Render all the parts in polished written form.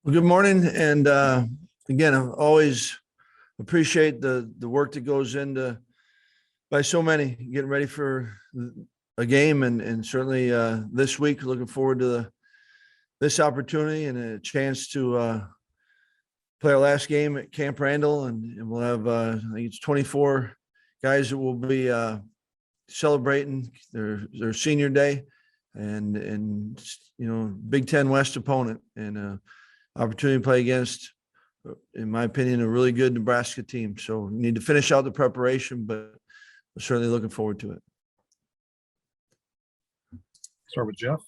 Well, good morning. And again, I always appreciate the work that goes into by so many getting ready for a game. And certainly this week, looking forward to this opportunity and a chance to play our last game at Camp Randall. And we'll have, I think it's 24 guys that will be celebrating their senior day and Big Ten West opponent and opportunity to play against, in my opinion, a really good Nebraska team. So we need to finish out the preparation, but we're certainly looking forward to it. Start with Jeff.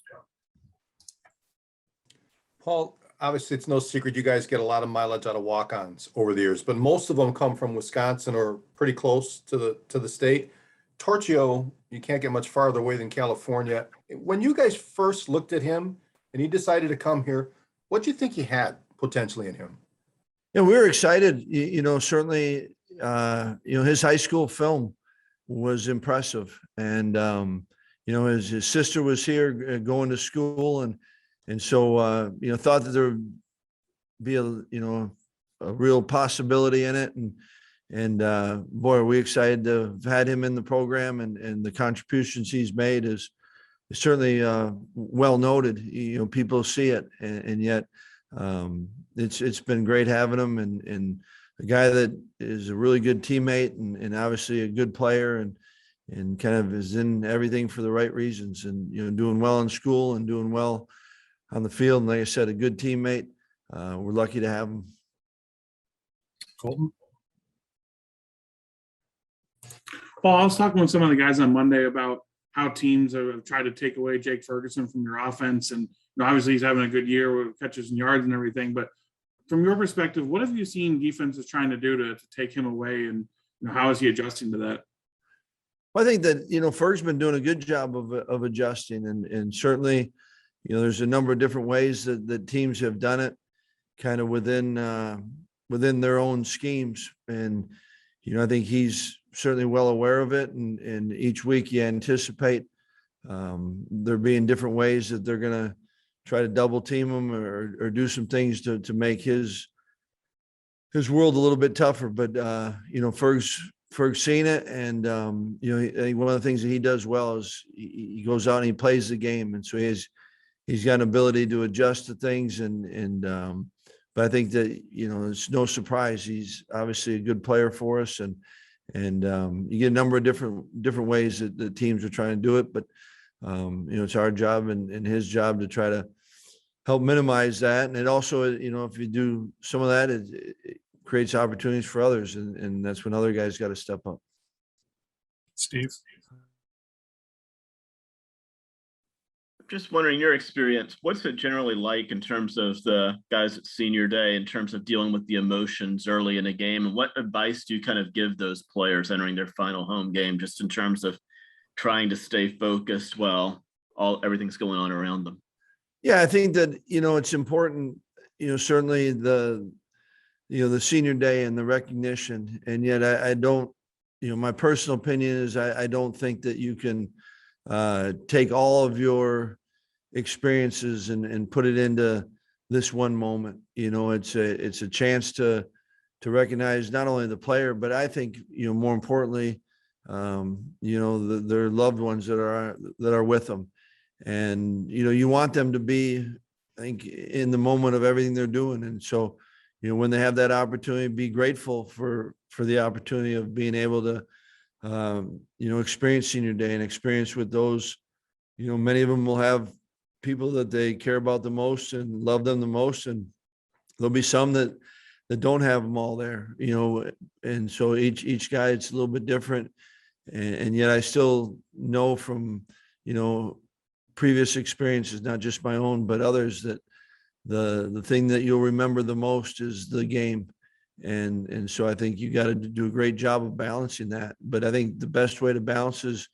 Paul, obviously it's no secret you guys get a lot of mileage out of walk-ons over the years, but most of them come from Wisconsin or pretty close to the state. Torchio, you can't get much farther away than California. When you guys first looked at him and he decided to come here, what do you think you had potentially in him? Yeah, we were excited. Certainly, his high school film was impressive. And, his sister was here going to school and so, thought that there would be a real possibility in it. And boy, are we excited to have had him in the program and the contributions he's made is certainly well noted. People see it, and yet it's been great having him and a guy that is a really good teammate and obviously a good player and kind of is in everything for the right reasons and doing well in school and doing well on the field. And like I said, a good teammate. We're lucky to have him. Colton. Paul, I was talking with some of the guys on Monday about how teams have tried to take away Jake Ferguson from your offense. And obviously he's having a good year with catches and yards and everything. But from your perspective, what have you seen defenses trying to do to take him away? And how is he adjusting to that? Well, I think that, Ferg's been doing a good job of adjusting and certainly, there's a number of different ways that teams have done it kind of within their own schemes. And, I think he's certainly well aware of it. And each week you anticipate there being different ways that they're going to try to double team him or do some things to make his world a little bit tougher. But, Ferg's seen it. And, I think one of the things that he does well is he goes out and he plays the game. And so he's got an ability to adjust to things. But I think that, it's no surprise. He's obviously a good player for us. And you get a number of different ways that the teams are trying to do it. But, it's our job and his job to try to help minimize that. And it also, if you do some of that, it creates opportunities for others. And that's when other guys got to step up. Steve. Just wondering your experience, what's it generally like in terms of the guys at senior day, in terms of dealing with the emotions early in a game? And what advice do you kind of give those players entering their final home game, just in terms of trying to stay focused while everything's going on around them? Yeah, I think that, it's important, certainly the senior day and the recognition. And yet I don't, my personal opinion is I don't think that you can take all of your experiences and put it into this one moment. It's a chance to recognize not only the player, but I think, more importantly, their loved ones that are with them. And, you want them to be, I think, in the moment of everything they're doing. And so, when they have that opportunity, be grateful for the opportunity of being able to, experience senior day and experience with those, many of them will have people that they care about the most and love them the most. And there'll be some that don't have them all there, and so each guy, it's a little bit different. And yet I still know from, previous experiences, not just my own, but others, that the thing that you'll remember the most is the game. And so I think you got to do a great job of balancing that. But I think the best way to balance is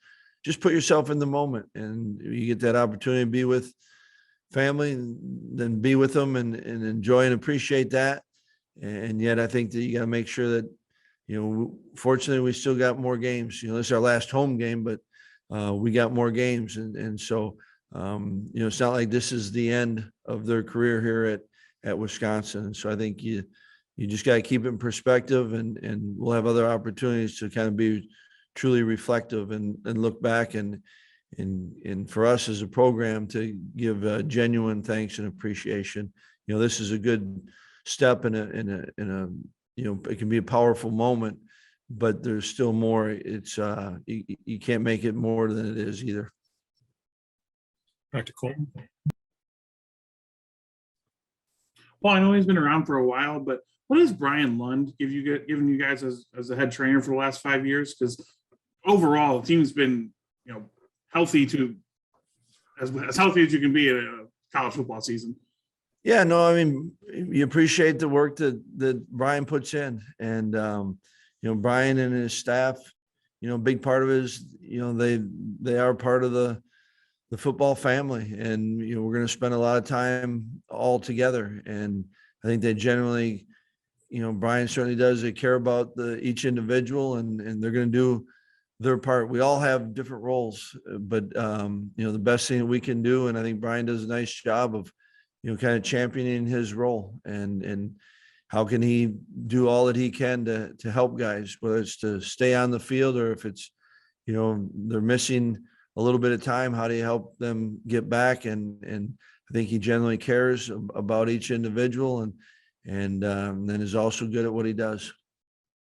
just put yourself in the moment, and you get that opportunity to be with family, and then be with them and enjoy and appreciate that. And yet I think that you got to make sure that, fortunately we still got more games. This is our last home game, but we got more games. And so, it's not like this is the end of their career here at Wisconsin. And so I think you just got to keep it in perspective, and we'll have other opportunities to kind of be truly reflective and look back and for us as a program to give genuine thanks and appreciation. You know, this is a good step in a you know, it can be a powerful moment, but there's still more. It's you can't make it more than it is either. Back to Colton. Well, I know he's been around for a while, but what has Brian Lund given you guys as a head trainer for the last 5 years? Because overall, the team's been, you know, healthy to as healthy as you can be in a college football season. Yeah, no, I mean, you appreciate the work that Brian puts in, and you know, Brian and his staff, you know, a big part of it is, you know, they are part of the football family, and you know, we're going to spend a lot of time all together, and I think they generally, you know, Brian certainly does. They care about each individual, and they're going to do their part. We all have different roles, but you know, the best thing that we can do, and I think Brian does a nice job of, you know, kind of championing his role, and how can he do all that he can to help guys, whether it's to stay on the field or if it's, you know, they're missing a little bit of time, how do you help them get back? And I think he generally cares about each individual, and then is also good at what he does.